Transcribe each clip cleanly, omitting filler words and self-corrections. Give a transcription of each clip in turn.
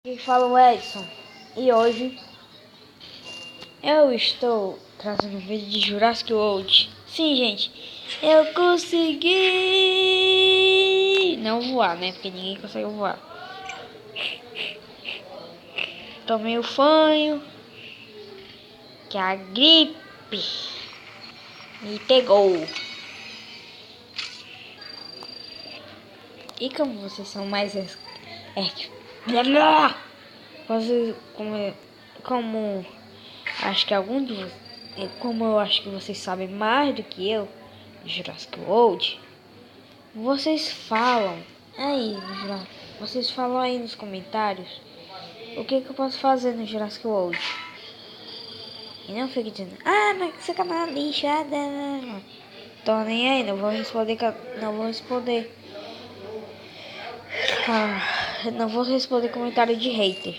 Aqui fala o Edson e hoje eu estou trazendo um vídeo de Jurassic World. Sim, gente, eu consegui não voar, né? Porque ninguém consegue voar. Tomei o fanho, que a gripe me pegou. E como vocês são mais vocês, como acho que algum de vocês, como eu acho que vocês sabem mais do que eu de Jurassic World, vocês falam aí, vocês falam aí nos comentários o que eu posso fazer no Jurassic World. E não fique dizendo, mas seu canal é lixo, tô nem aí, não vou responder, não vou responder comentário de hater.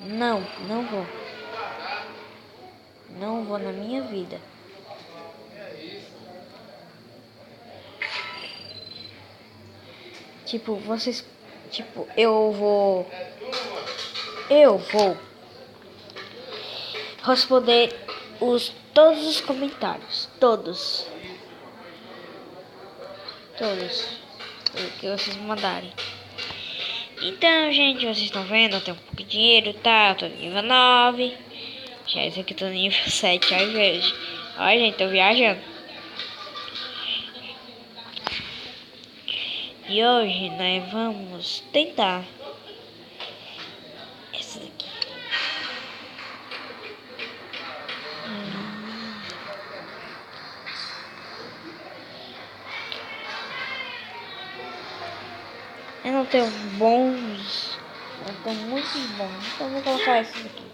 Não vou. Não vou na minha vida. Tipo, eu vou responder todos os comentários, todos o que vocês mandarem. Então, gente, vocês estão vendo, eu tenho um pouco de dinheiro, tá? Eu tô nível 9. Já esse aqui tô nível 7, aí vejo. Olha, gente, tô viajando. E hoje nós vamos tentar essa daqui. Eu não tenho bons, eu tenho muitos bons, então eu vou colocar esses aqui.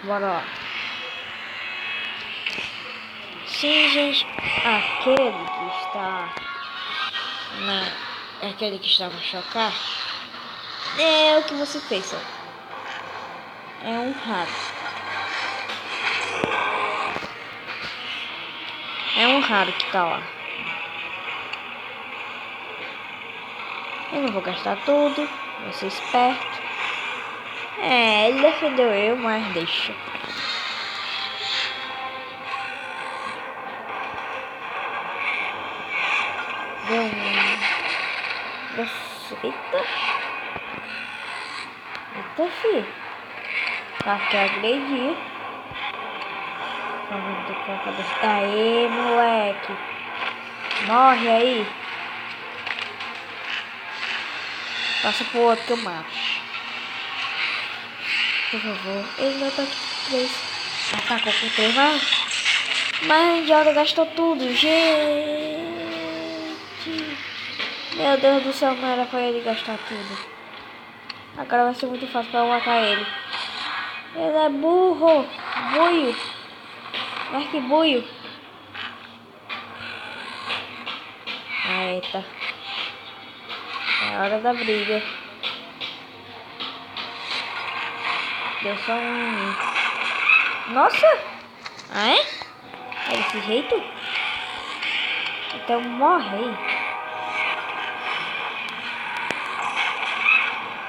Bora lá. Sim, gente, aquele que estava a chocar é o que você fez, ó. É um rato. É um raro que tá lá. Eu não vou gastar tudo, vou ser esperto. Ele defendeu eu, mas deixa. Deu um... Eita, filho. Tá que agredir. Aê, moleque. Morre aí. Passa pro outro que eu mato. Por favor. Ele não tá com 3. Atacou com 3, mas a idiota gastou tudo, gente. Meu Deus do céu, não era pra ele gastar tudo. Agora vai ser muito fácil pra eu matar ele. Ele é burro. Buio. Mas que buio. Eita. É hora da briga. Deu só um em mim. Nossa! É desse jeito? Então morre.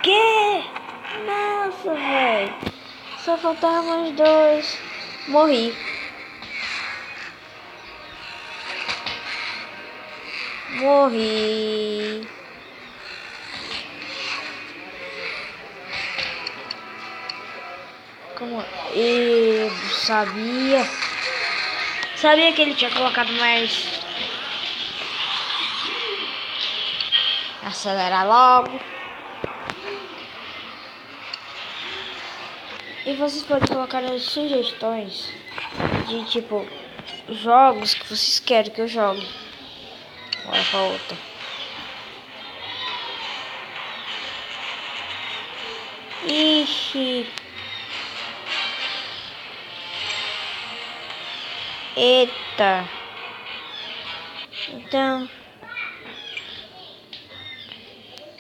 Que? Nossa, velho. Só faltavam mais 2. Morri. Como eu sabia. Sabia que ele tinha colocado mais. Acelerar logo. E vocês podem colocar as sugestões de tipo jogos que vocês querem que eu jogue. Bora pra outra. Ixi. Eita. Então,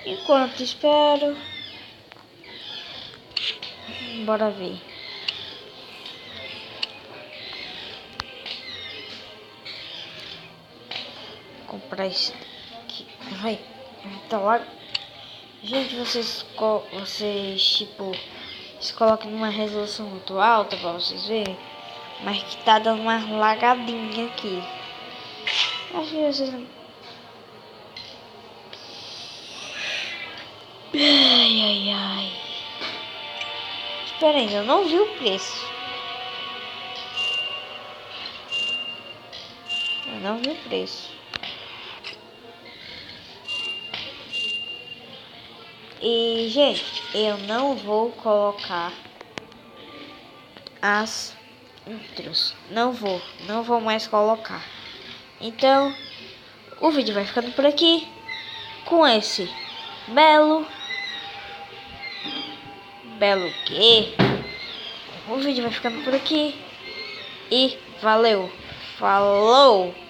enquanto espero, bora ver. comprar esse aqui. Vai, tá lá. Gente, vocês tipo, se colocam numa resolução muito alta pra vocês verem. Mas que tá dando uma lagadinha aqui. Acho que vocês não... Ai. Espera aí, eu não vi o preço. Eu não vi o preço. E, gente, eu não vou colocar as intros. Não vou mais colocar. Então, o vídeo vai ficando por aqui. Com esse belo quê? O vídeo vai ficando por aqui. E valeu. Falou!